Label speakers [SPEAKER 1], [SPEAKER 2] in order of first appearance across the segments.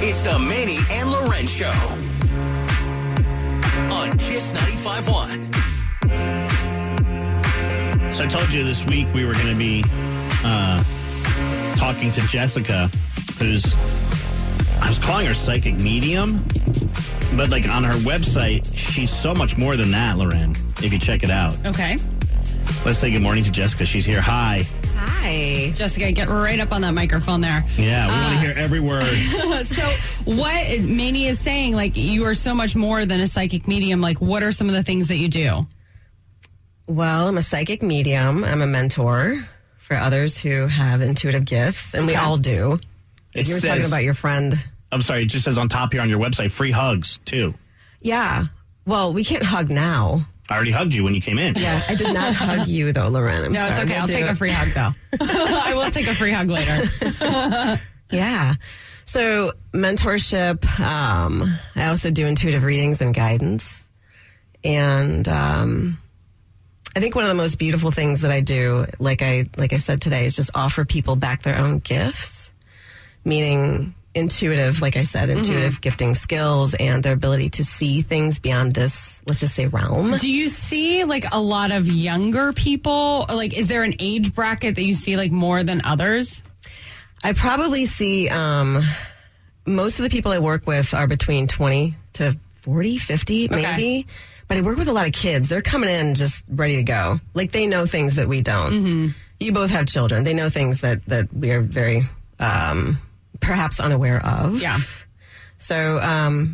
[SPEAKER 1] It's the Maney and LauRen Show on Kiss 95.1.
[SPEAKER 2] So I told you this week we were going to be talking to Jessica, who's, I was calling her psychic medium, but like on her website, she's so much more than that, LauRen, if you check it out.
[SPEAKER 3] Okay.
[SPEAKER 2] Let's say good morning to Jessica. She's here. Hi.
[SPEAKER 3] Hi. Jessica, get right up on that microphone there.
[SPEAKER 2] Yeah, we want to hear every word.
[SPEAKER 3] So what Maney is saying, like, you are so much more than a psychic medium. Like, what are some of the things that you do?
[SPEAKER 4] Well, I'm a psychic medium. I'm a mentor for others who have intuitive gifts, and we all do.
[SPEAKER 2] It
[SPEAKER 4] You were
[SPEAKER 2] says,
[SPEAKER 4] talking about your friend.
[SPEAKER 2] I'm sorry, it just says on top here on your website, free hugs, too.
[SPEAKER 4] Yeah. Well, we can't hug now.
[SPEAKER 2] I already hugged you when you came in.
[SPEAKER 4] Yeah, I did not hug you, though, LauRen. I'm
[SPEAKER 3] No,
[SPEAKER 4] sorry.
[SPEAKER 3] it's okay. I'll take a free hug, though. I will take a free hug later.
[SPEAKER 4] Yeah. So, mentorship. I also do intuitive readings and guidance. And I think one of the most beautiful things that I do, like I said today, is just offer people back their own gifts, meaning intuitive, like I said, intuitive gifting skills and their ability to see things beyond this, let's just say, realm.
[SPEAKER 3] Do you see, like, a lot of younger people? Like, is there an age bracket that you see, like, more than others?
[SPEAKER 4] I probably see most of the people I work with are between 20 to 40, 50, maybe.
[SPEAKER 3] Okay.
[SPEAKER 4] But I work with a lot of kids. They're coming in just ready to go. Like, they know things that we don't. You both have children. They know things that we are very perhaps unaware of.
[SPEAKER 3] Yeah.
[SPEAKER 4] So,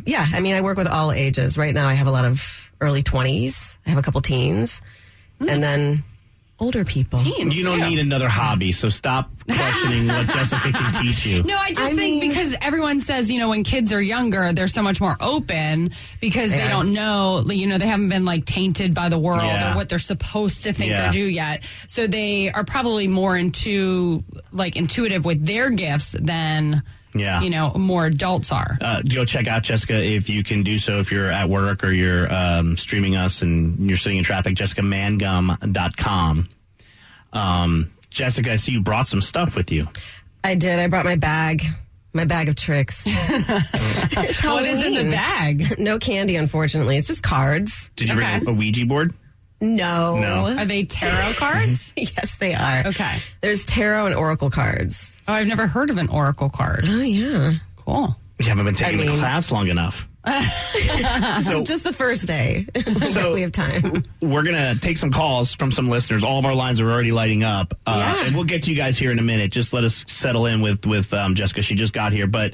[SPEAKER 4] yeah, I mean, I work with all ages. Right now I have a lot of early 20s. I have a couple teens. And then older people.
[SPEAKER 3] Teens,
[SPEAKER 2] You don't need another hobby, so stop questioning what Jessica can teach you.
[SPEAKER 3] No, I just think because everyone says, you know, when kids are younger, they're so much more open because they don't know, you know, they haven't been like tainted by the world or what they're supposed to think they do yet. So they are probably more intuitive with their gifts than, you know, more adults are.
[SPEAKER 2] Go check out Jessica if you can do so. If you're at work or you're streaming us and you're sitting in traffic, JessicaMangum.com. Jessica, I see you brought some stuff with you.
[SPEAKER 4] I did. I brought my bag of tricks.
[SPEAKER 3] What is in the bag?
[SPEAKER 4] No candy, unfortunately. It's just cards.
[SPEAKER 2] Did you bring a Ouija board?
[SPEAKER 4] No.
[SPEAKER 3] Are they tarot cards?
[SPEAKER 4] Yes, they are.
[SPEAKER 3] Okay.
[SPEAKER 4] There's tarot and oracle cards.
[SPEAKER 3] Oh, I've never heard of an oracle card.
[SPEAKER 4] Oh, yeah.
[SPEAKER 3] Cool.
[SPEAKER 2] You haven't been taking the class long enough.
[SPEAKER 4] So just the first day.
[SPEAKER 2] So
[SPEAKER 4] we have time.
[SPEAKER 2] We're going to take some calls from some listeners. All of our lines are already lighting up. And we'll get to you guys here in a minute. Just let us settle in with Jessica. She just got here. But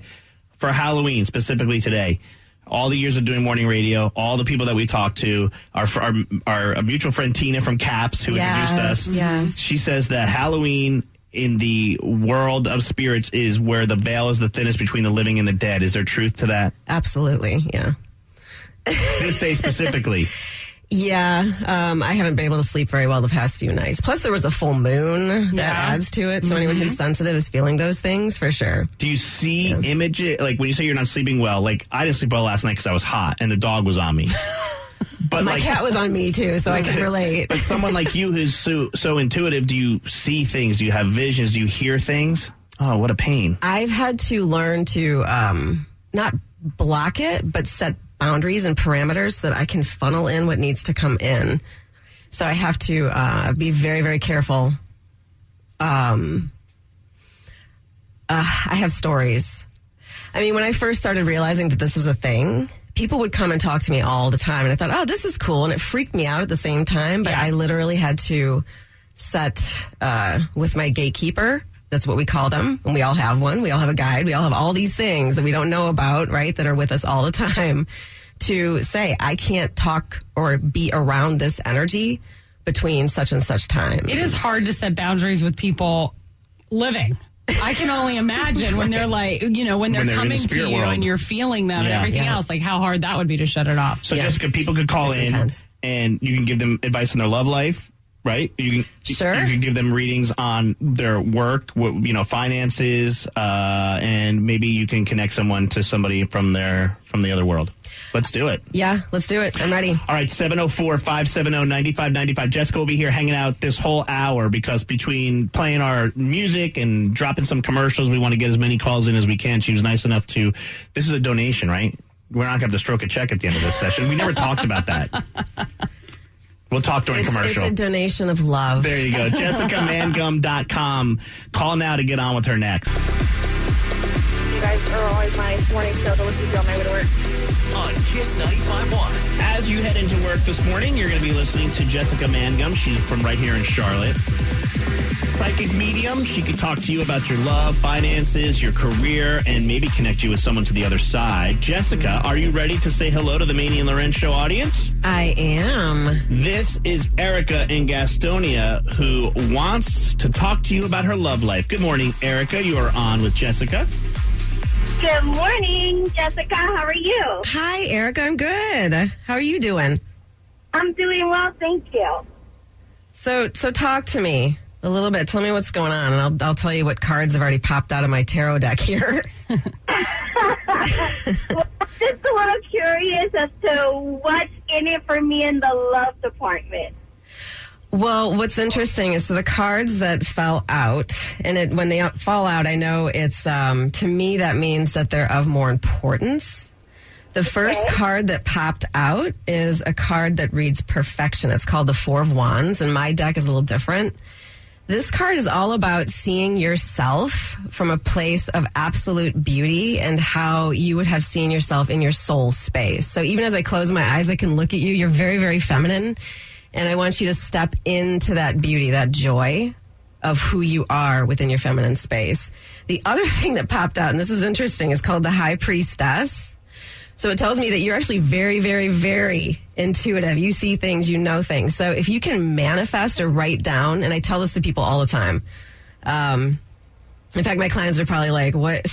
[SPEAKER 2] for Halloween, specifically today, all the years of doing morning radio, all the people that we talked to, our mutual friend Tina from CAPS who introduced us.
[SPEAKER 4] Yes.
[SPEAKER 2] She says that Halloween in the world of spirits is where the veil is the thinnest between the living and the dead. Is there truth to that?
[SPEAKER 4] Absolutely, yeah.
[SPEAKER 2] This day specifically.
[SPEAKER 4] Yeah, I haven't been able to sleep very well the past few nights. Plus, there was a full moon that adds to it. So anyone who's sensitive is feeling those things for sure.
[SPEAKER 2] Do you see images? Like when you say you're not sleeping well, like I didn't sleep well last night because I was hot and the dog was on me. But
[SPEAKER 4] my cat was on me too, so I can relate.
[SPEAKER 2] But someone like you who's so intuitive, do you see things? Do you have visions? Do you hear things? Oh, what a pain.
[SPEAKER 4] I've had to learn to not block it, but set boundaries and parameters so that I can funnel in what needs to come in. So I have to be very, very careful. I have stories. I mean, when I first started realizing that this was a thing, people would come and talk to me all the time. And I thought, oh, this is cool. And it freaked me out at the same time. But I literally had to set with my gatekeeper. That's what we call them. And we all have one. We all have a guide. We all have all these things that we don't know about, right, that are with us all the time, to say, I can't talk or be around this energy between such and such time.
[SPEAKER 3] It is hard to set boundaries with people living. I can only imagine when they're like, you know, when they're coming to you
[SPEAKER 2] world.
[SPEAKER 3] and you're feeling them and everything else, like how hard that would be to shut it off.
[SPEAKER 2] So Jessica, people could call in
[SPEAKER 4] intense.
[SPEAKER 2] and you can give them advice on their love life, right?
[SPEAKER 4] Sure.
[SPEAKER 2] You can give them readings on their work, finances, and maybe you can connect someone to somebody from the other world. Let's do it.
[SPEAKER 4] Yeah, let's do it. I'm ready.
[SPEAKER 2] All right, 704-570-9595. Jessica will be here hanging out this whole hour because between playing our music and dropping some commercials, we want to get as many calls in as we can. She was nice enough to... This is a donation, right? We're not going to have to stroke a check at the end of this session. We never talked about that. We'll talk during commercial.
[SPEAKER 4] It's a donation of love.
[SPEAKER 2] There you go. JessicaMangum.com. Call now to get on with her next.
[SPEAKER 5] You guys are always my morning show to listen to on my way to work.
[SPEAKER 1] On Kiss 95.1.
[SPEAKER 2] As you head into work this morning, you're going to be listening to Jessica Mangum. She's from right here in Charlotte. Psychic medium. She could talk to you about your love, finances, your career, and maybe connect you with someone to the other side. Jessica, are you ready to say hello to the Maney and LauRen show audience?
[SPEAKER 4] I am.
[SPEAKER 2] This is Erica in Gastonia who wants to talk to you about her love life. Good morning, Erica. You are on with Jessica.
[SPEAKER 5] Good morning, Jessica. How are you?
[SPEAKER 4] Hi, Erica. I'm good. How are you doing?
[SPEAKER 5] I'm doing well, thank you.
[SPEAKER 4] So talk to me a little bit. Tell me what's going on, and I'll tell you what cards have already popped out of my tarot deck here.
[SPEAKER 5] Well, I'm just a little curious as to what's in it for me in the love department.
[SPEAKER 4] Well, what's interesting is the cards that fell out, and when they fall out, I know it's, to me, that means that they're of more importance. The first card that popped out is a card that reads perfection. It's called the Four of Wands, and my deck is a little different. This card is all about seeing yourself from a place of absolute beauty and how you would have seen yourself in your soul space. So even as I close my eyes, I can look at you. You're very, very feminine. And I want you to step into that beauty, that joy of who you are within your feminine space. The other thing that popped out, and this is interesting, is called the High Priestess. So it tells me that you're actually very, very, very intuitive. You see things, you know things. So if you can manifest or write down, and I tell this to people all the time. In fact, my clients are probably like, what?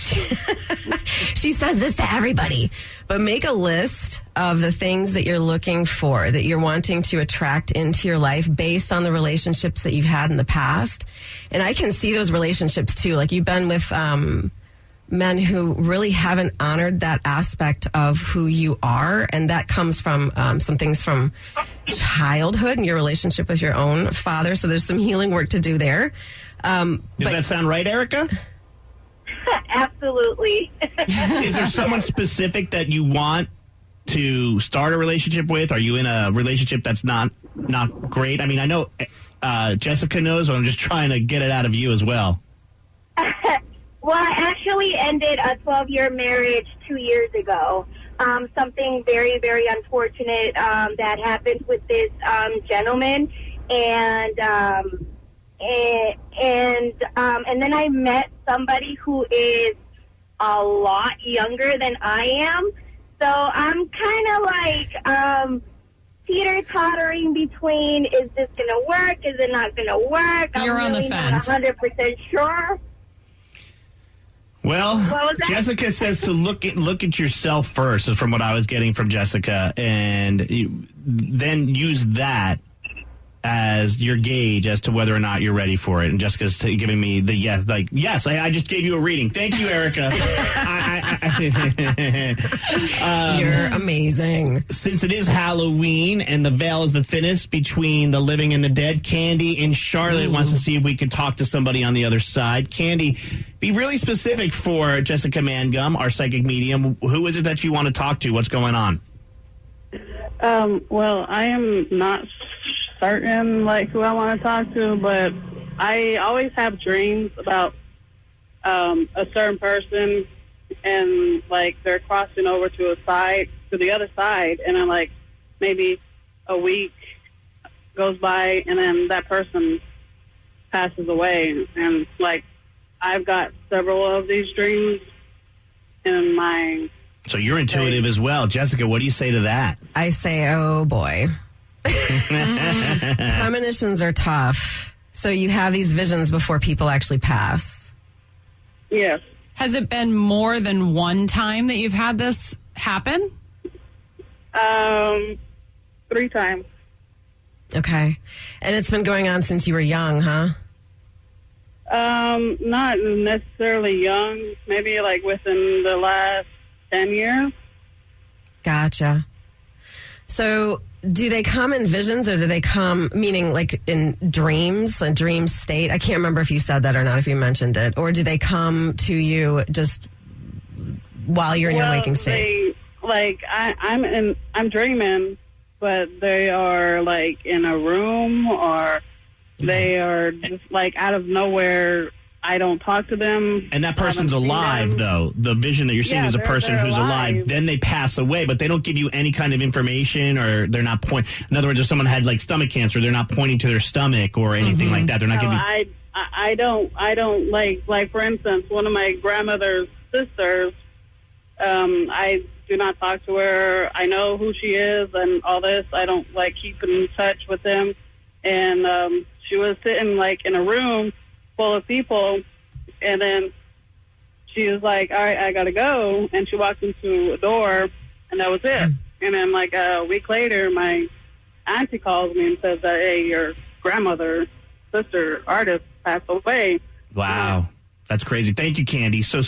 [SPEAKER 4] She says this to everybody. But make a list of the things that you're looking for, that you're wanting to attract into your life based on the relationships that you've had in the past. And I can see those relationships too. Like you've been with men who really haven't honored that aspect of who you are. And that comes from some things from childhood and your relationship with your own father. So there's some healing work to do there.
[SPEAKER 2] Does that sound right, Erica?
[SPEAKER 5] Absolutely.
[SPEAKER 2] Is there someone specific that you want to start a relationship with? Are you in a relationship that's not great? I mean, I know Jessica knows, but I'm just trying to get it out of you as well.
[SPEAKER 5] Well, I actually ended a 12-year marriage 2 years ago. Something very, very unfortunate that happened with this gentleman, and then I met somebody who is a lot younger than I am. So I'm kind of like teeter-tottering between, is this going to work? Is it not going to work?
[SPEAKER 3] You're
[SPEAKER 5] I'm
[SPEAKER 3] on
[SPEAKER 5] really
[SPEAKER 3] the fence.
[SPEAKER 5] not 100% sure.
[SPEAKER 2] Well, Jessica says to look at yourself first, is from what I was getting from Jessica, and then use that as your gauge as to whether or not you're ready for it. And Jessica's giving me the yes, like, yes, I just gave you a reading. Thank you, Erica.
[SPEAKER 4] You're amazing.
[SPEAKER 2] Since it is Halloween and the veil is the thinnest between the living and the dead, Candy in Charlotte wants to see if we could talk to somebody on the other side. Candy, be really specific for Jessica Mangum, our psychic medium. Who is it that you want to talk to? What's going on?
[SPEAKER 6] Well, I am not certain, like, who I want to talk to, but I always have dreams about a certain person, and, like, they're crossing over to the other side, and then, like, maybe a week goes by, and then that person passes away, and, like, I've got several of these dreams in my...
[SPEAKER 2] So you're intuitive as well. Jessica, what do you say to that?
[SPEAKER 4] I say, oh, boy. Premonitions are tough. So you have these visions before people actually pass.
[SPEAKER 6] Yes.
[SPEAKER 3] Has it been more than one time that you've had this happen?
[SPEAKER 6] 3 times.
[SPEAKER 4] Okay. And it's been going on since you were young, huh?
[SPEAKER 6] Not necessarily young. Maybe like within the last 10 years.
[SPEAKER 4] Gotcha. So do they come in visions or do they come, meaning like in dreams, a dream state? I can't remember if you said that or not, if you mentioned it. Or do they come to you just while you're in your waking state?
[SPEAKER 6] I'm dreaming, but they are like in a room or they are just like out of nowhere. I don't talk to them.
[SPEAKER 2] And that person's alive, though. The vision that you're seeing is a person who's alive. Then they pass away, but they don't give you any kind of information, or they're not pointing. In other words, if someone had like stomach cancer, they're not pointing to their stomach or anything like that. They're not giving.
[SPEAKER 6] I don't like for instance, one of my grandmother's sisters. I do not talk to her. I know who she is and all this. I don't like keep in touch with them. And she was sitting like in a room full of people, and then she was like, all right, I gotta go, and she walked into a door, and that was it. And then like a week later, my auntie calls me and says that, hey, your grandmother, sister, artist passed away.
[SPEAKER 2] Wow. That's crazy. Thank you, Candy. So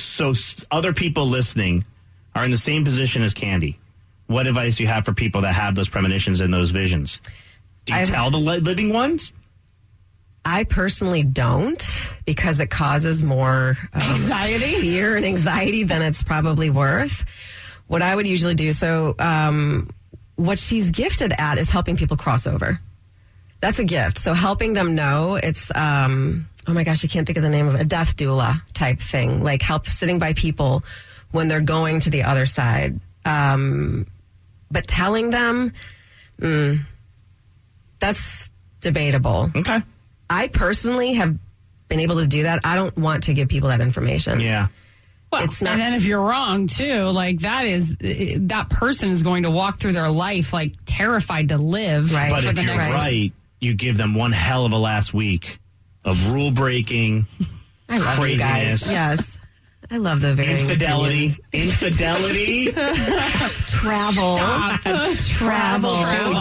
[SPEAKER 2] other people listening are in the same position as Candy. What advice do you have for people that have those premonitions and those visions? Do you tell the living ones?
[SPEAKER 4] I personally don't, because it causes more
[SPEAKER 3] anxiety,
[SPEAKER 4] fear and anxiety than it's probably worth. What I would usually do, what she's gifted at is helping people cross over. That's a gift. So helping them know it's, oh my gosh, I can't think of the name of it, a death doula type thing, like help sitting by people when they're going to the other side. But telling them, that's debatable.
[SPEAKER 2] Okay.
[SPEAKER 4] I personally have been able to do that. I don't want to give people that information.
[SPEAKER 2] Yeah.
[SPEAKER 3] Well,
[SPEAKER 4] it's not.
[SPEAKER 3] And then if you're wrong too, like that person is going to walk through their life like terrified to live.
[SPEAKER 4] Right.
[SPEAKER 2] But if you're right, you give them one hell of a last week of rule breaking,
[SPEAKER 4] I love
[SPEAKER 2] craziness.
[SPEAKER 4] You guys. Yes. I love the varying
[SPEAKER 2] infidelity.
[SPEAKER 4] Travel. Travel.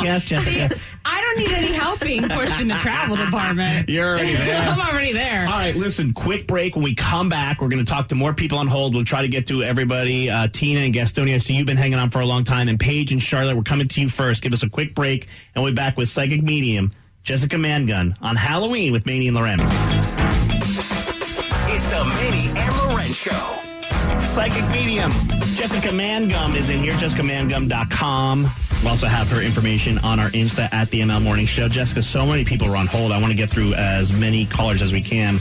[SPEAKER 2] Yes, Jessica.
[SPEAKER 3] See, I don't need any help being pushed in the travel department.
[SPEAKER 2] You're already there.
[SPEAKER 3] I'm already there.
[SPEAKER 2] All right, listen, quick break. When we come back, we're going to talk to more people on hold. We'll try to get to everybody. Tina and Gastonia, I see you've been hanging on for a long time. And Paige and Charlotte, we're coming to you first. Give us a quick break, and we'll be back with psychic medium Jessica Mangun on Halloween with Maney and LauRen.
[SPEAKER 1] It's the Maney and LauRen Show.
[SPEAKER 2] Psychic medium Jessica Mangum is in here, jessicamangum.com. We'll also have her information on our Insta at the ML Morning Show. Jessica, so many people are on hold. I want to get through as many callers as we can.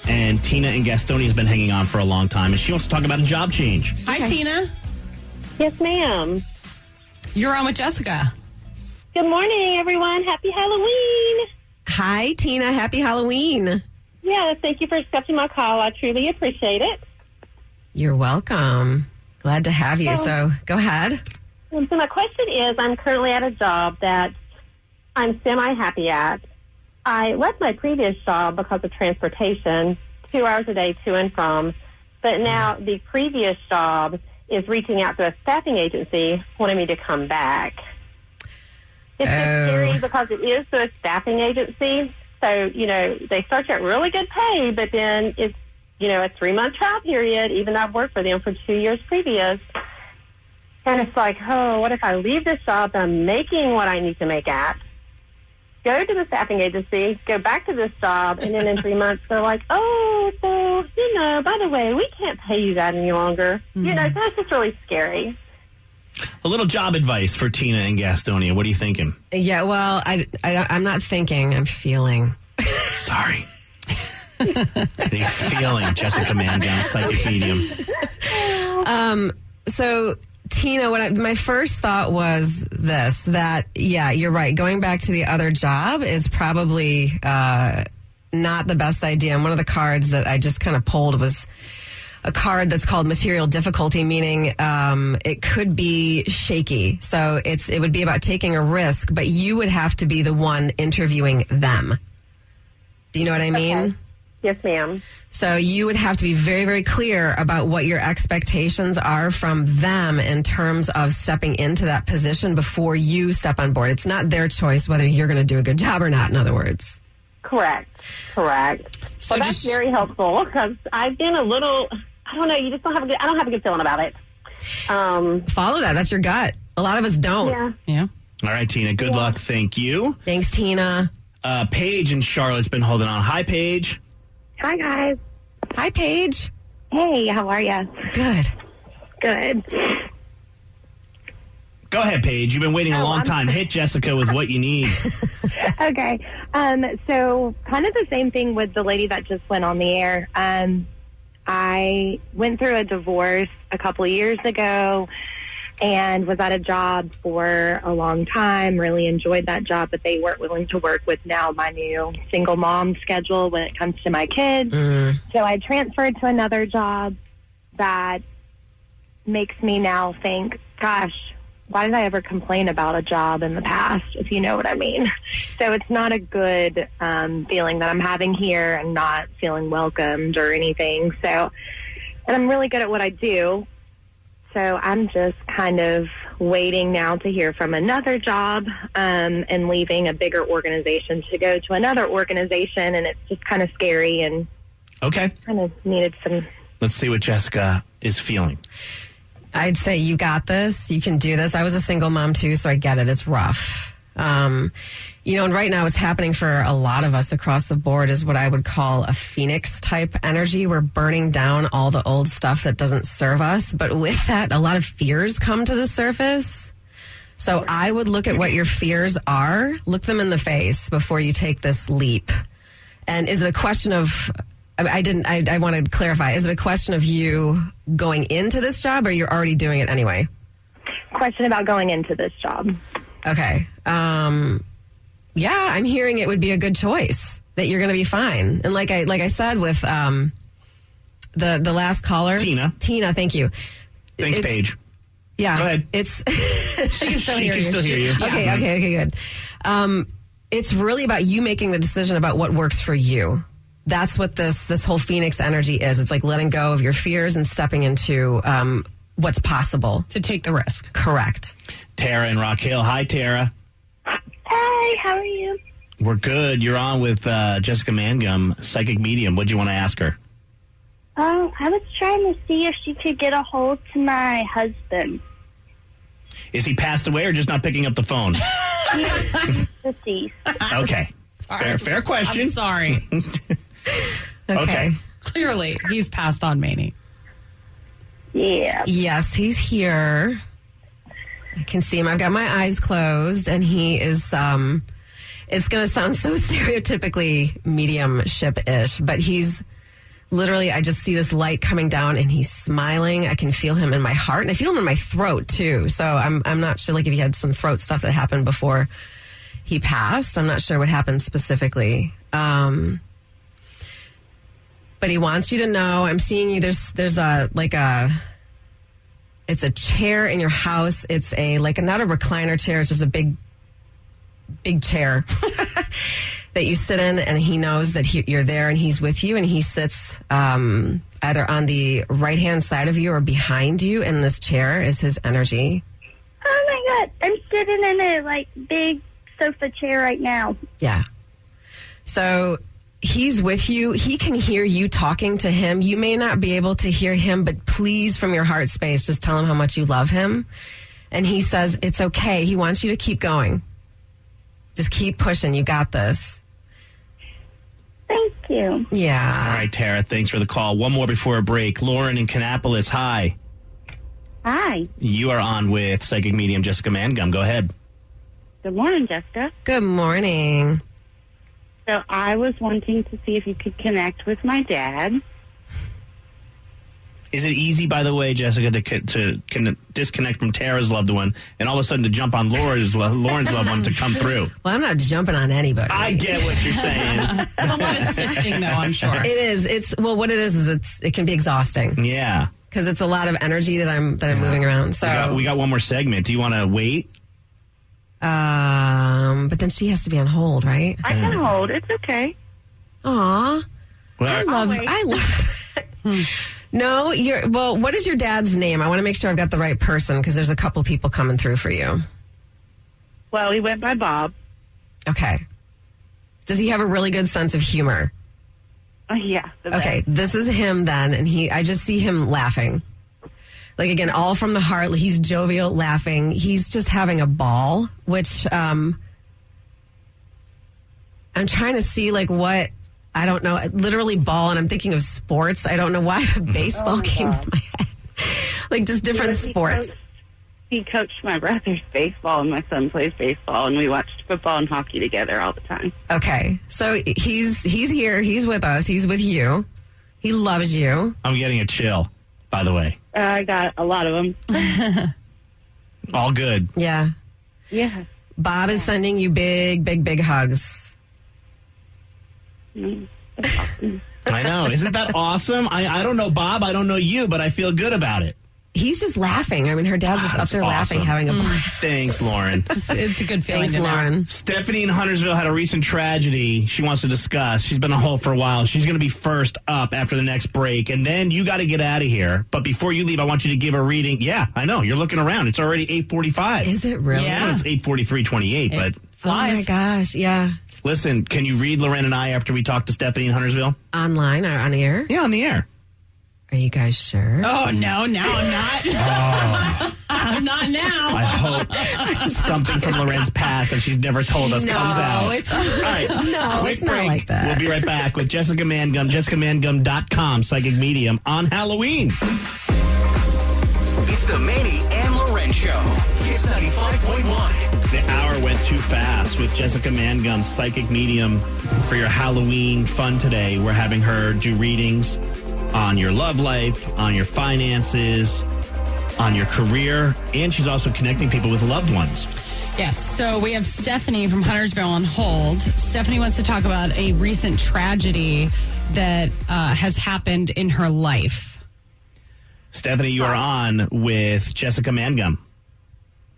[SPEAKER 2] And Tina in Gastonia has been hanging on for a long time, and she wants to talk about a job change.
[SPEAKER 3] Hi, Tina.
[SPEAKER 5] Yes, ma'am.
[SPEAKER 3] You're on with Jessica.
[SPEAKER 5] Good morning, everyone. Happy Halloween.
[SPEAKER 4] Hi, Tina. Happy Halloween.
[SPEAKER 5] Yeah, thank you for accepting my call. I truly appreciate it.
[SPEAKER 4] You're welcome. Glad to have you. So go ahead.
[SPEAKER 5] So my question is, I'm currently at a job that I'm semi-happy at. I left my previous job because of transportation, 2 hours a day to and from. But now the previous job is reaching out to a staffing agency wanting me to come back. It's just scary because it is to a staffing agency. So, they start you at really good pay, but then it's, a 3-month trial period, even though I've worked for them for 2 years previous. And it's like, what if I leave this job that I'm making what I need to make at, go to the staffing agency, go back to this job, and then in 3 months they're like, by the way, we can't pay you that any longer. So it's just really scary.
[SPEAKER 2] A little job advice for Tina in Gastonia. What are you thinking?
[SPEAKER 4] Yeah, well, I'm not thinking. I'm feeling.
[SPEAKER 2] Sorry. You're feeling Jessica Mangun, psychic medium.
[SPEAKER 4] So, Tina, my first thought was that you're right. Going back to the other job is probably not the best idea. And one of the cards that I just kind of pulled was a card that's called material difficulty, meaning it could be shaky. So it would be about taking a risk, but you would have to be the one interviewing them. Do you know what I mean?
[SPEAKER 7] Yes, ma'am.
[SPEAKER 4] So you would have to be very, very clear about what your expectations are from them in terms of stepping into that position before you step on board. It's not their choice whether you're going to do a good job or not, in other words.
[SPEAKER 7] Correct.
[SPEAKER 3] So
[SPEAKER 7] well, that's very helpful because I've been a little, I don't know, you just don't have I don't have a good feeling about it.
[SPEAKER 4] Follow that. That's your gut. A lot of us don't.
[SPEAKER 3] Yeah.
[SPEAKER 2] All right, Tina. Good luck. Thank you.
[SPEAKER 4] Thanks, Tina.
[SPEAKER 2] Paige in Charlotte's been holding on. Hi, Paige.
[SPEAKER 5] Hi, guys.
[SPEAKER 4] Hi, Paige.
[SPEAKER 5] Hey, how are you?
[SPEAKER 4] Good.
[SPEAKER 5] Good.
[SPEAKER 2] Go ahead, Paige. You've been waiting a long time. Hit Jessica with what you need.
[SPEAKER 5] Okay. So kind of the same thing with the lady that just went on the air. I went through a divorce a couple of years ago and was at a job for a long time, really enjoyed that job, but they weren't willing to work with now my new single mom schedule when it comes to my kids. So I transferred to another job that makes me now think, gosh, why did I ever complain about a job in the past, if you know what I mean? So it's not a good feeling that I'm having here and not feeling welcomed or anything. So, and I'm really good at what I do. So I'm just kind of waiting now to hear from another job and leaving a bigger organization to go to another organization. And it's just kind of scary and
[SPEAKER 2] okay.
[SPEAKER 5] Kind of needed some.
[SPEAKER 2] Let's see what Jessica is feeling.
[SPEAKER 4] I'd say you got this. You can do this. I was a single mom too, so I get it. It's rough. And right now what's happening for a lot of us across the board is what I would call a phoenix type energy. We're burning down all the old stuff that doesn't serve us. But with that, a lot of fears come to the surface. So I would look at what your fears are, look them in the face before you take this leap. And is it a question of, I want to clarify, is it a question of you going into this job or you're already doing it anyway?
[SPEAKER 5] Question about going into this job.
[SPEAKER 4] Okay. Yeah, I'm hearing it would be a good choice, that you're going to be fine. And like I said with the last caller.
[SPEAKER 2] Tina,
[SPEAKER 4] thank you.
[SPEAKER 2] Thanks, Paige.
[SPEAKER 4] Yeah.
[SPEAKER 2] Go ahead.
[SPEAKER 4] She can still
[SPEAKER 2] hear you.
[SPEAKER 4] Okay, good. It's really about you making the decision about what works for you. That's what this whole Phoenix energy is. It's like letting go of your fears and stepping into what's possible.
[SPEAKER 3] To take the risk.
[SPEAKER 4] Correct.
[SPEAKER 2] Tara and Rock Hill. Hi, Tara.
[SPEAKER 5] Hi, how are you?
[SPEAKER 2] We're good. You're on with Jessica Mangum, psychic medium. What do you want to ask her?
[SPEAKER 5] I was trying to see if she could get a hold to my husband.
[SPEAKER 2] Is he passed away or just not picking up the phone?
[SPEAKER 5] He's deceased.
[SPEAKER 2] Okay. Fair question.
[SPEAKER 3] I'm sorry.
[SPEAKER 2] Okay.
[SPEAKER 3] Clearly, he's passed on Maney.
[SPEAKER 5] Yeah.
[SPEAKER 4] Yes, he's here. I can see him. I've got my eyes closed, and he is, it's going to sound so stereotypically mediumship-ish, but he's literally, I just see this light coming down, and he's smiling. I can feel him in my heart, and I feel him in my throat, too. So I'm not sure, like, if he had some throat stuff that happened before he passed. I'm not sure what happened specifically. But he wants you to know, I'm seeing you, there's it's a chair in your house. It's not a recliner chair. It's just a big chair that you sit in, and he knows that you're there and he's with you, and he sits either on the right-hand side of you or behind you, and this chair is his energy.
[SPEAKER 5] Oh my God, I'm sitting in a big sofa chair right now.
[SPEAKER 4] Yeah. So he's with you. He can hear you talking to him. You may not be able to hear him, but please, from your heart space, just tell him how much you love him. And he says, it's okay. He wants you to keep going. Just keep pushing. You got this.
[SPEAKER 5] Thank you.
[SPEAKER 4] Yeah.
[SPEAKER 2] All right, Tara, thanks for the call. One more before a break. Lauren in Kannapolis, hi.
[SPEAKER 5] Hi.
[SPEAKER 2] You are on with psychic medium Jessica Mangum. Go ahead.
[SPEAKER 6] Good morning, Jessica.
[SPEAKER 4] Good morning.
[SPEAKER 6] So I was wanting to see if you could connect with my dad.
[SPEAKER 2] Is it easy, by the way, Jessica, to disconnect from Tara's loved one and all of a sudden to jump on Lauren's loved one to come through?
[SPEAKER 4] Well, I'm not jumping on anybody.
[SPEAKER 2] I get what you're saying.
[SPEAKER 3] There's a lot of sifting, though, I'm sure.
[SPEAKER 4] It is. What it is it can be exhausting.
[SPEAKER 2] Yeah.
[SPEAKER 4] Because it's a lot of energy that I'm moving around. So
[SPEAKER 2] we got one more segment. Do you want to wait?
[SPEAKER 4] But then she has to be on hold, right?
[SPEAKER 6] I can hold. It's okay.
[SPEAKER 4] Aw.
[SPEAKER 2] Well,
[SPEAKER 4] I love. No, what is your dad's name? I want to make sure I've got the right person because there's a couple people coming through for you.
[SPEAKER 6] Well, he went by Bob.
[SPEAKER 4] Okay. Does he have a really good sense of humor?
[SPEAKER 6] Yeah.
[SPEAKER 4] Okay, this is him then, and I just see him laughing. Like, again, all from the heart. He's jovial, laughing. He's just having a ball, which I'm trying to see, like, what, I don't know, literally ball, and I'm thinking of sports. I don't know why baseball came to my head. Like, just different sports.
[SPEAKER 6] He coached my brother's baseball, and my son plays baseball, and we watched football and hockey together all the time.
[SPEAKER 4] Okay, so he's here. He's with us. He's with you. He loves you.
[SPEAKER 2] I'm getting a chill, by the way.
[SPEAKER 6] I got a lot of them.
[SPEAKER 2] All good.
[SPEAKER 4] Yeah.
[SPEAKER 6] Yeah.
[SPEAKER 4] Bob is sending you big, big, big hugs.
[SPEAKER 6] That's awesome.
[SPEAKER 2] I know. Isn't that awesome? I don't know Bob. I don't know you, but I feel good about it.
[SPEAKER 4] He's just laughing. I mean, her dad's just up there laughing, having a blast.
[SPEAKER 2] Thanks, LauRen.
[SPEAKER 3] It's a good feeling.
[SPEAKER 4] Thanks, LauRen.
[SPEAKER 2] Stephanie in Huntersville had a recent tragedy she wants to discuss. She's been on hold for a while. She's going to be first up after the next break, and then you got to get out of here. But before you leave, I want you to give a reading. Yeah, I know. You're looking around. It's already 8:45.
[SPEAKER 4] Is it really?
[SPEAKER 2] Yeah. Well, it's 8:43:28, but...
[SPEAKER 4] Flies. Oh, my gosh, yeah.
[SPEAKER 2] Listen, can you read LauRen and I after we talk to Stephanie in Huntersville?
[SPEAKER 4] Online or on the air?
[SPEAKER 2] Yeah, on the air.
[SPEAKER 4] Are you guys sure?
[SPEAKER 3] Oh, no, I'm not. I'm not now.
[SPEAKER 2] I hope something from LauRen's past that she's never told us comes out. All right.
[SPEAKER 4] No,
[SPEAKER 2] quick
[SPEAKER 4] it's
[SPEAKER 2] break.
[SPEAKER 4] not like that.
[SPEAKER 2] We'll be right back with Jessica Mangum, jessicamangum.com, psychic medium, on Halloween.
[SPEAKER 1] It's the Maney and LauRen Show. Kiss 95.1.
[SPEAKER 2] The hour went too fast with Jessica Mangum, psychic medium, for your Halloween fun today. We're having her do readings on your love life, on your finances, on your career, and she's also connecting people with loved ones.
[SPEAKER 3] Yes, so we have Stephanie from Huntersville on hold. Stephanie wants to talk about a recent tragedy that has happened in her life.
[SPEAKER 2] Stephanie, you are on with Jessica Mangum.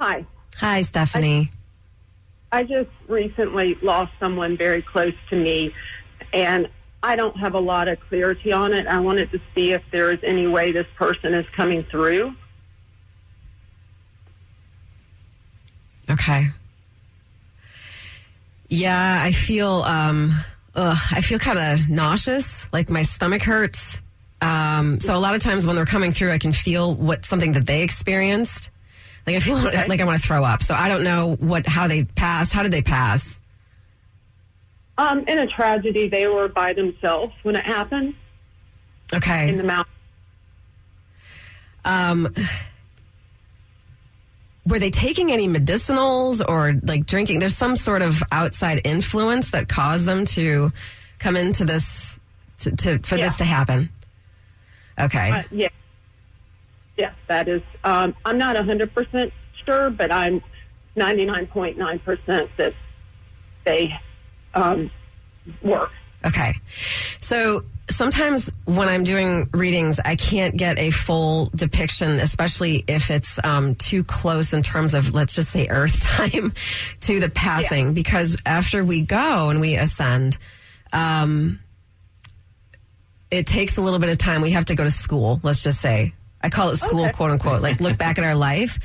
[SPEAKER 7] Hi.
[SPEAKER 4] Hi, Stephanie.
[SPEAKER 7] I just recently lost someone very close to me, and I don't have a lot of clarity on it. I wanted to see if there is any way this person is coming through.
[SPEAKER 4] Okay. Yeah, I feel kind of nauseous, like my stomach hurts. So a lot of times when they're coming through, I can feel something that they experienced. Like I feel like I want to throw up. So I don't know how they pass. How did they pass?
[SPEAKER 7] In a tragedy, they were by themselves when it happened.
[SPEAKER 4] Okay.
[SPEAKER 7] In the mountains.
[SPEAKER 4] Were they taking any medicinals or like drinking? There's some sort of outside influence that caused them to come into this for this to happen. Okay.
[SPEAKER 7] Yeah. Yeah, that is. I'm not 100% sure, but I'm 99.9% that they work.
[SPEAKER 4] Okay. So sometimes when I'm doing readings, I can't get a full depiction, especially if it's too close in terms of, let's just say, Earth time to the passing, because after we go and we ascend, it takes a little bit of time. We have to go to school, let's just say. I call it school, quote unquote, like look back at our life.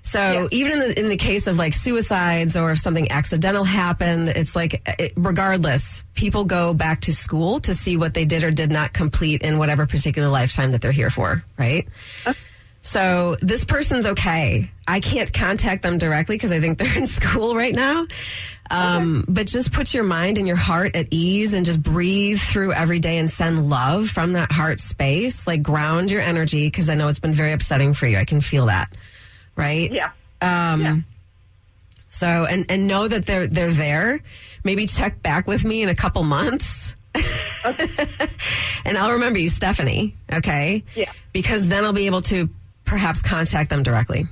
[SPEAKER 4] So even in the case of like suicides or if something accidental happened, it's like regardless, people go back to school to see what they did or did not complete in whatever particular lifetime that they're here for, right? Okay. So this person's okay. I can't contact them directly because I think they're in school right now. But just put your mind and your heart at ease and just breathe through every day and send love from that heart space. Like ground your energy because I know it's been very upsetting for you. I can feel that. Right?
[SPEAKER 7] Yeah.
[SPEAKER 4] So, and know that they're there. Maybe check back with me in a couple months. Okay. And I'll remember you, Stephanie. Okay?
[SPEAKER 7] Yeah.
[SPEAKER 4] Because then I'll be able to perhaps contact them directly.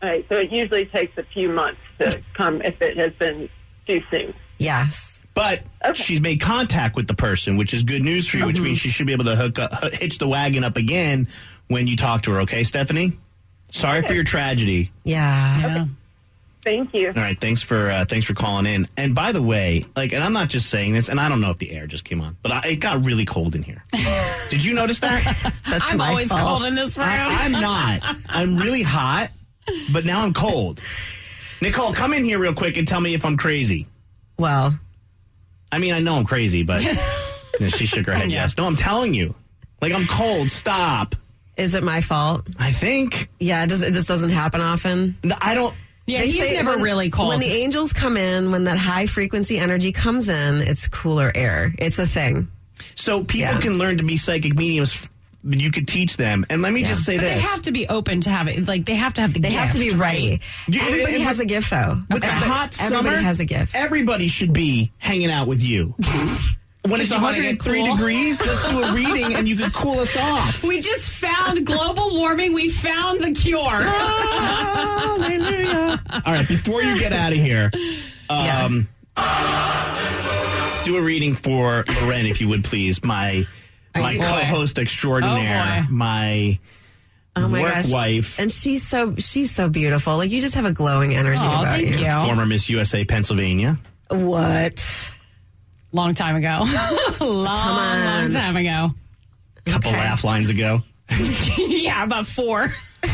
[SPEAKER 7] All right. So it usually takes a few months to come if it has been too soon.
[SPEAKER 4] Yes.
[SPEAKER 2] But she's made contact with the person, which is good news for you, which means she should be able to hitch the wagon up again when you talk to her. Okay, Stephanie? Sorry for your tragedy.
[SPEAKER 4] Yeah.
[SPEAKER 7] Thank you.
[SPEAKER 2] All right, thanks for calling in. And by the way, and I'm not just saying this, and I don't know if the air just came on, but it got really cold in here. Did you notice that?
[SPEAKER 3] I'm always cold in this room.
[SPEAKER 2] I'm not. I'm really hot, but now I'm cold. Nicole, come in here real quick and tell me if I'm crazy.
[SPEAKER 4] Well,
[SPEAKER 2] I mean, I know I'm crazy, but she shook her head yes. No, I'm telling you. I'm cold. Stop.
[SPEAKER 4] Is it my fault?
[SPEAKER 2] I think.
[SPEAKER 4] Yeah, this doesn't happen often.
[SPEAKER 2] No, I don't.
[SPEAKER 3] Yeah, he's never really cold.
[SPEAKER 4] When the angels come in, when that high frequency energy comes in, it's cooler air. It's a thing.
[SPEAKER 2] So people can learn to be psychic mediums. You could teach them. And let me just say this.
[SPEAKER 3] They have to be open to have it. They have to have the gift.
[SPEAKER 4] They have to be ready. Everybody has a gift, though.
[SPEAKER 2] With the hot summer,
[SPEAKER 4] everybody has a gift.
[SPEAKER 2] Everybody should be hanging out with you. When it's 103 degrees, let's do a reading and you can cool us off.
[SPEAKER 3] We just found global warming. We found the cure.
[SPEAKER 2] Hallelujah. All right, before you get out of here, do a reading for LauRen, if you would, please. My co-host extraordinaire, my work wife.
[SPEAKER 4] And she's so beautiful. You just have a glowing energy about you.
[SPEAKER 2] Former Miss USA Pennsylvania.
[SPEAKER 4] What?
[SPEAKER 3] Long time ago. long time ago.
[SPEAKER 2] Couple laugh lines ago.
[SPEAKER 3] Yeah, about 4.
[SPEAKER 2] You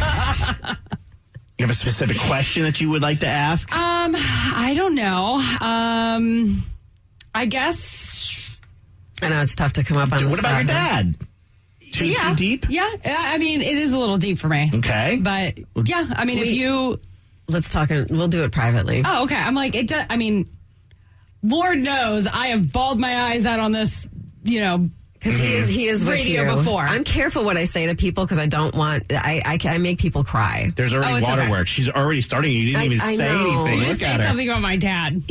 [SPEAKER 2] have a specific question that you would like to ask?
[SPEAKER 3] I don't know. I guess.
[SPEAKER 4] I know it's tough to come up on.
[SPEAKER 2] What about your dad? Too deep?
[SPEAKER 3] Yeah. I mean, it is a little deep for me.
[SPEAKER 2] Okay.
[SPEAKER 3] But yeah, I mean, if you.
[SPEAKER 4] Let's talk. We'll do it privately.
[SPEAKER 3] Oh, okay. I'm like, it does. I mean, Lord knows I have bawled my eyes out on this, because
[SPEAKER 4] he is with
[SPEAKER 3] radio
[SPEAKER 4] you.
[SPEAKER 3] before.
[SPEAKER 4] I'm careful what I say to people because I don't want. I make people cry.
[SPEAKER 2] There's already waterworks. She's already starting. You didn't even say anything.
[SPEAKER 3] You just say something about my dad.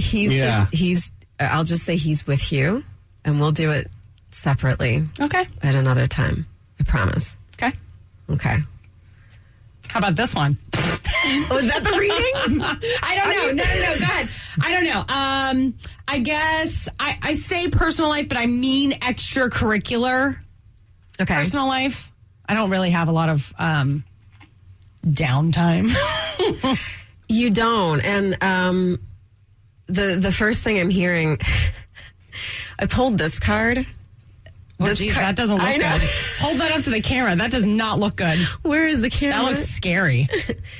[SPEAKER 4] I'll just say he's with you, and we'll do it separately.
[SPEAKER 3] Okay.
[SPEAKER 4] At another time. I promise.
[SPEAKER 3] Okay.
[SPEAKER 4] Okay.
[SPEAKER 3] How about this one?
[SPEAKER 4] Was that the reading?
[SPEAKER 3] I don't know. No, go ahead. I don't know. I guess I say personal life, but I mean extracurricular.
[SPEAKER 4] Okay.
[SPEAKER 3] Personal life. I don't really have a lot of downtime.
[SPEAKER 4] You don't. And the first thing I'm hearing, I pulled this card.
[SPEAKER 3] That doesn't look good. Hold that up to the camera. That does not look good.
[SPEAKER 4] Where is the camera?
[SPEAKER 3] That looks scary.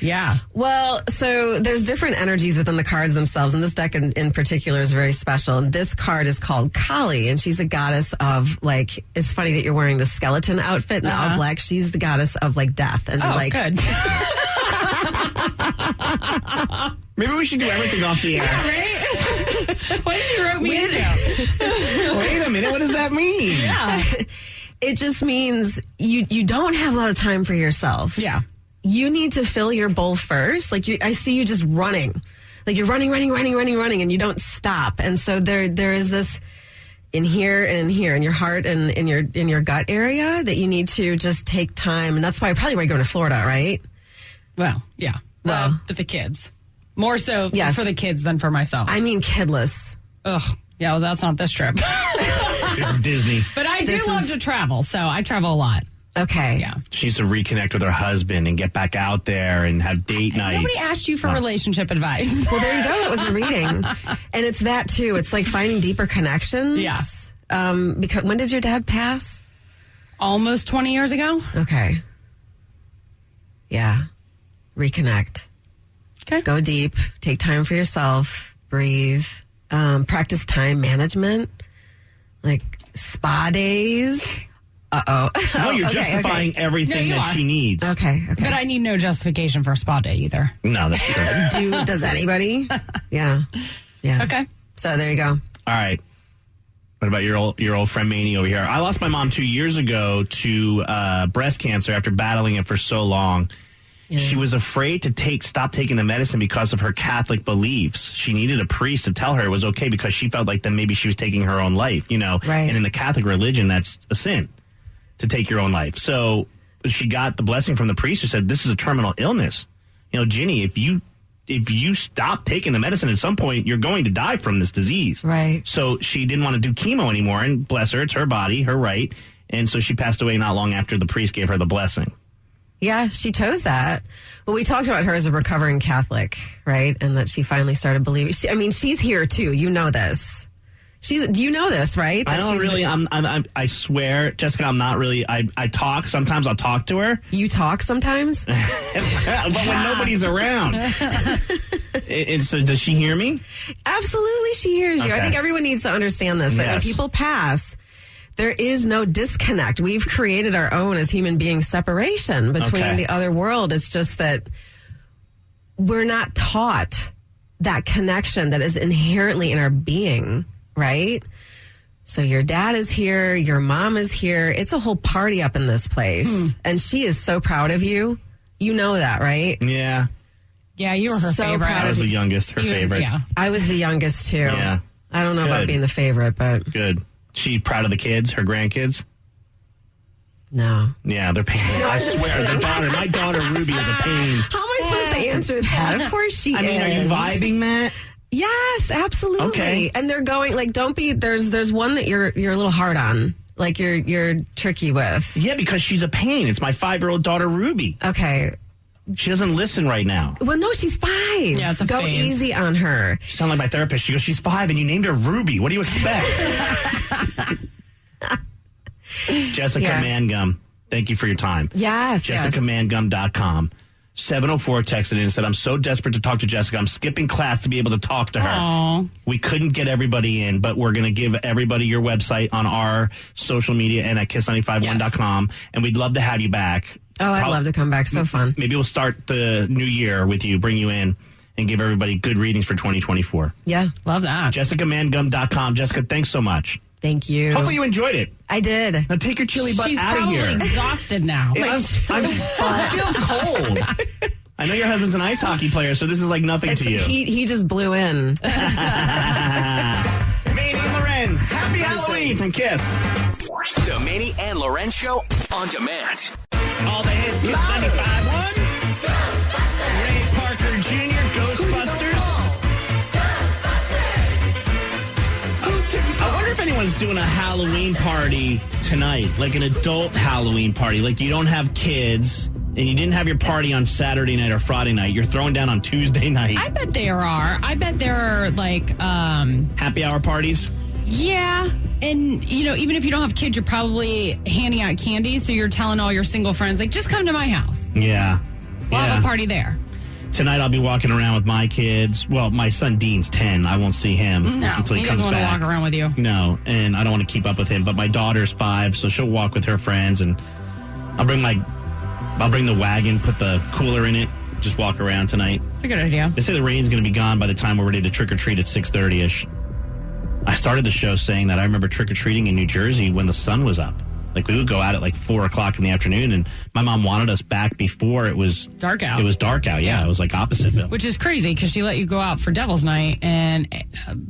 [SPEAKER 3] Yeah.
[SPEAKER 4] Well, so there's different energies within the cards themselves, and this deck in particular is very special. And this card is called Kali, and she's a goddess of, it's funny that you're wearing the skeleton outfit in all black. She's the goddess of, death. And
[SPEAKER 3] good.
[SPEAKER 2] Maybe we should do everything off the air.
[SPEAKER 3] Yeah, right? What did you wrote me into?
[SPEAKER 2] Wait a minute. What does that mean?
[SPEAKER 3] Yeah.
[SPEAKER 4] It just means you don't have a lot of time for yourself.
[SPEAKER 3] Yeah.
[SPEAKER 4] You need to fill your bowl first. I see you just running. You're running, and you don't stop. And so there is this in here and in here, in your heart and in your gut area that you need to just take time. And that's why probably we're going to Florida, right?
[SPEAKER 3] Well, yeah. Well, but the kids. More so for the kids than for myself.
[SPEAKER 4] I mean, kidless.
[SPEAKER 3] Ugh. Yeah, well, that's not this trip.
[SPEAKER 2] This is Disney.
[SPEAKER 3] But I do love to travel, so I travel a lot.
[SPEAKER 4] Okay.
[SPEAKER 3] Yeah.
[SPEAKER 2] She needs to reconnect with her husband and get back out there and have date nights.
[SPEAKER 3] Nobody asked you for relationship advice.
[SPEAKER 4] Well, there you go. That was a reading. And it's that, too. It's finding deeper connections.
[SPEAKER 3] Yeah.
[SPEAKER 4] Because when did your dad pass?
[SPEAKER 3] Almost 20 years ago.
[SPEAKER 4] Okay. Yeah. Reconnect.
[SPEAKER 3] Okay.
[SPEAKER 4] Go deep. Take time for yourself. Breathe. Practice time management. Spa days. Uh-oh.
[SPEAKER 2] No, you're justifying everything that she needs.
[SPEAKER 4] Okay.
[SPEAKER 3] But I need no justification for a spa day either.
[SPEAKER 2] No, that's true.
[SPEAKER 4] Does anybody? Yeah.
[SPEAKER 3] Okay.
[SPEAKER 4] So there you go.
[SPEAKER 2] All right. What about your old friend Maney over here? I lost my mom 2 years ago to breast cancer after battling it for so long. Yeah. She was afraid to stop taking the medicine because of her Catholic beliefs. She needed a priest to tell her it was okay because she felt like then maybe she was taking her own life, Right. And in the Catholic religion, that's a sin to take your own life. So she got the blessing from the priest who said, this is a terminal illness. Ginny, if you stop taking the medicine at some point, you're going to die from this disease.
[SPEAKER 4] Right. So
[SPEAKER 2] she didn't want to do chemo anymore, and bless her, it's her body, her right. And so she passed away not long after the priest gave her the blessing.
[SPEAKER 4] Yeah, she chose that. Well, we talked about her as a recovering Catholic, right? And that she finally started believing. She's here too. You know this. Do you know this, right?
[SPEAKER 2] I don't really. I swear, Jessica, I'm not really. I talk. Sometimes I'll talk to her.
[SPEAKER 4] You talk sometimes?
[SPEAKER 2] But when nobody's around. And so does she hear me?
[SPEAKER 4] Absolutely, she hears you.
[SPEAKER 2] Okay.
[SPEAKER 4] I think everyone needs to understand this. That when people pass, there is no disconnect. We've created our own, as human beings, separation between the other world. It's just that we're not taught that connection that is inherently in our being, right? So your dad is here, your mom is here. It's a whole party up in this place. And she is so proud of you. You know that, right?
[SPEAKER 2] Yeah.
[SPEAKER 3] Yeah, you were her
[SPEAKER 4] So
[SPEAKER 3] favorite.
[SPEAKER 2] I was the youngest, her favorite.
[SPEAKER 3] Yeah.
[SPEAKER 4] I was the youngest, too.
[SPEAKER 2] Yeah.
[SPEAKER 4] I don't know about
[SPEAKER 2] Good.
[SPEAKER 4] being the favorite, but...
[SPEAKER 2] Good. She proud of the kids, her grandkids?
[SPEAKER 4] No.
[SPEAKER 2] Yeah, they're pain. I swear, my daughter Ruby is a pain.
[SPEAKER 4] How am I supposed to answer that? Of course she is.
[SPEAKER 2] I mean, are you vibing that?
[SPEAKER 4] Yes, absolutely.
[SPEAKER 2] Okay.
[SPEAKER 4] And they're going, like, don't be, there's one that you're a little hard on. Like, you're tricky with.
[SPEAKER 2] Yeah, because she's a pain. It's my 5-year-old daughter Ruby.
[SPEAKER 4] Okay.
[SPEAKER 2] She doesn't listen right now.
[SPEAKER 4] Well, no, she's 5.
[SPEAKER 3] Yeah, it's a
[SPEAKER 4] Go
[SPEAKER 3] phase.
[SPEAKER 4] easy on her.
[SPEAKER 2] You sound like my therapist. She goes, she's 5 and you named her Ruby. What do you expect? Jessica Mangum, thank you for your time.
[SPEAKER 4] Yes.
[SPEAKER 2] JessicaMangum.com. 704 texted in and said, I'm so desperate to talk to Jessica. I'm skipping class to be able to talk to her.
[SPEAKER 3] Aww.
[SPEAKER 2] We couldn't get everybody in, but we're going to give everybody your website on our social media and at kiss951.com. And we'd love to have you back.
[SPEAKER 4] Oh, I'd love to come back. So fun.
[SPEAKER 2] Maybe we'll start the new year with you, bring you in, and give everybody good readings for 2024.
[SPEAKER 4] Yeah.
[SPEAKER 3] Love that.
[SPEAKER 2] JessicaMangum.com. Jessica, thanks so much.
[SPEAKER 4] Thank you.
[SPEAKER 2] Hopefully you enjoyed it.
[SPEAKER 4] I did.
[SPEAKER 2] Now take your chili butt
[SPEAKER 3] She's
[SPEAKER 2] out of
[SPEAKER 3] probably
[SPEAKER 2] here.
[SPEAKER 3] exhausted now.
[SPEAKER 2] I'm still cold. I know your husband's an ice hockey player, so this is like nothing to you.
[SPEAKER 4] He just blew in.
[SPEAKER 2] Maney and LauRen, happy Halloween from Kiss.
[SPEAKER 1] The Maney and LauRen Show on demand.
[SPEAKER 2] All the hits, Kiss 95.1. Ray Parker Jr., Ghostbusters. I wonder if anyone's doing a Halloween party tonight, like an adult Halloween party. Like you don't have kids and you didn't have your party on Saturday night or Friday night. You're throwing down on Tuesday night.
[SPEAKER 3] I bet there are. I bet there are like
[SPEAKER 2] happy hour parties.
[SPEAKER 3] Yeah. And, you know, even if you don't have kids, you're probably handing out candy. So you're telling all your single friends, like, just come to my house.
[SPEAKER 2] Yeah.
[SPEAKER 3] We'll have a party there.
[SPEAKER 2] Tonight I'll be walking around with my kids. Well, my son Dean's 10. I won't see him until he comes
[SPEAKER 3] doesn't
[SPEAKER 2] back.
[SPEAKER 3] want to walk around with you.
[SPEAKER 2] No, and I don't want to keep up with him. But my daughter's 5, so she'll walk with her friends, and I'll bring the wagon, put the cooler in it, just walk around tonight.
[SPEAKER 3] It's a good idea.
[SPEAKER 2] They say the rain's going to be gone by the time we're ready to trick or treat at 6:30ish. I started the show saying that I remember trick or treating in New Jersey when the sun was up. Like, we would go out at like 4 o'clock in the afternoon, and my mom wanted us back before it was
[SPEAKER 3] dark out.
[SPEAKER 2] It was dark out, yeah. It was like Oppositville.
[SPEAKER 3] Which is crazy because she let you go out for Devil's Night and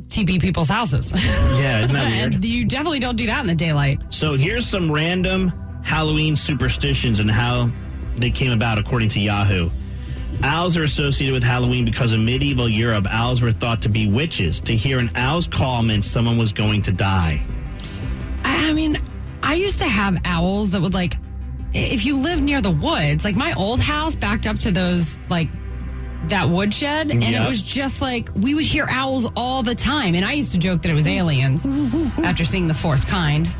[SPEAKER 3] TP people's houses.
[SPEAKER 2] Yeah, isn't that weird?
[SPEAKER 3] And you definitely don't do that in the daylight.
[SPEAKER 2] So here's some random Halloween superstitions and how they came about according to Yahoo. Owls are associated with Halloween because in medieval Europe, owls were thought to be witches. To hear an owl's call meant someone was going to die.
[SPEAKER 3] I mean, I used to have owls that would, like, if you live near the woods, like my old house backed up to those, like, that woodshed, and it was just like, we would hear owls all the time. And I used to joke that it was aliens after seeing The Fourth Kind.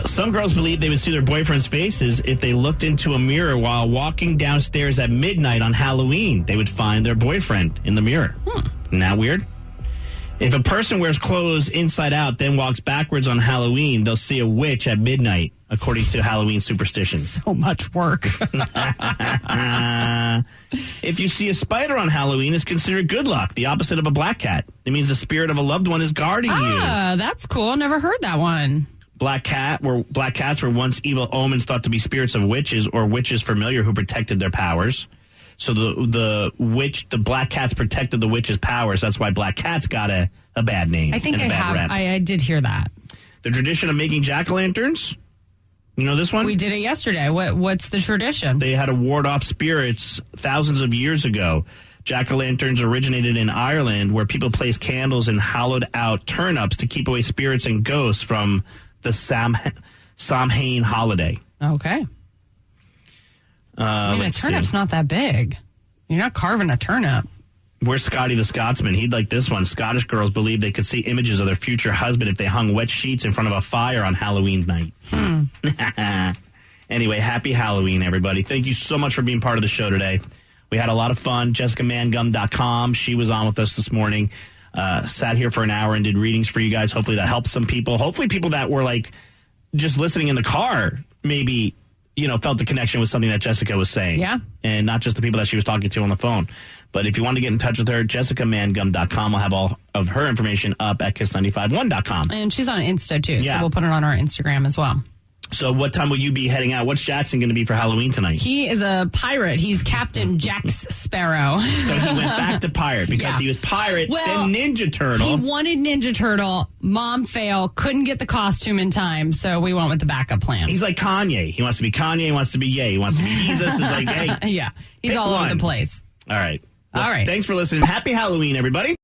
[SPEAKER 2] Some girls believe they would see their boyfriend's faces if they looked into a mirror while walking downstairs at midnight on Halloween. They would find their boyfriend in the mirror. Isn't that weird? If a person wears clothes inside out, then walks backwards on Halloween, they'll see a witch at midnight, according to Halloween superstitions.
[SPEAKER 3] So much work.
[SPEAKER 2] If you see a spider on Halloween, it's considered good luck, the opposite of a black cat. It means the spirit of a loved one is guarding you.
[SPEAKER 3] Ah, that's cool. Never heard that one.
[SPEAKER 2] Black cats were once evil omens thought to be spirits of witches or witches familiar who protected their powers. So the black cats protected the witch's powers. That's why black cats got a bad name.
[SPEAKER 3] I think
[SPEAKER 2] and a bad rep.
[SPEAKER 3] I did hear that.
[SPEAKER 2] The tradition of making jack-o'-lanterns. You know this one?
[SPEAKER 3] We did it yesterday. What's the tradition?
[SPEAKER 2] They had to ward off spirits thousands of years ago. Jack-o'-lanterns originated in Ireland, where people placed candles in hollowed-out turnips to keep away spirits and ghosts from the Samhain holiday.
[SPEAKER 3] Okay. A turnip's not that big. You're not carving a turnip.
[SPEAKER 2] Where's Scotty the Scotsman? He'd like this one. Scottish girls believe they could see images of their future husband if they hung wet sheets in front of a fire on Halloween night. Anyway, happy Halloween, everybody. Thank you so much for being part of the show today. We had a lot of fun. JessicaMangum.com. She was on with us this morning. Sat here for an hour and did readings for you guys. Hopefully that helped some people. Hopefully people that were like just listening in the car maybe, felt the connection with something that Jessica was saying.
[SPEAKER 3] Yeah.
[SPEAKER 2] And not just the people that she was talking to on the phone. But if you want to get in touch with her, JessicaMangum.com. I'll have all of her information up at Kiss951.com.
[SPEAKER 3] And she's on Insta too.
[SPEAKER 2] Yeah.
[SPEAKER 3] So we'll put it on our Instagram as well.
[SPEAKER 2] So what time will you be heading out? What's Jackson going to be for Halloween tonight?
[SPEAKER 3] He is a pirate. He's Captain Jack Sparrow.
[SPEAKER 2] So he went back to pirate because he was pirate, then Ninja Turtle.
[SPEAKER 3] He wanted Ninja Turtle. Mom failed. Couldn't get the costume in time. So we went with the backup plan.
[SPEAKER 2] He's like Kanye. He wants to be Kanye. He wants to be Ye. He wants to be Jesus. It's like, hey.
[SPEAKER 3] Yeah. He's all over the place.
[SPEAKER 2] All right.
[SPEAKER 3] All right.
[SPEAKER 2] Thanks for listening. Happy Halloween, everybody.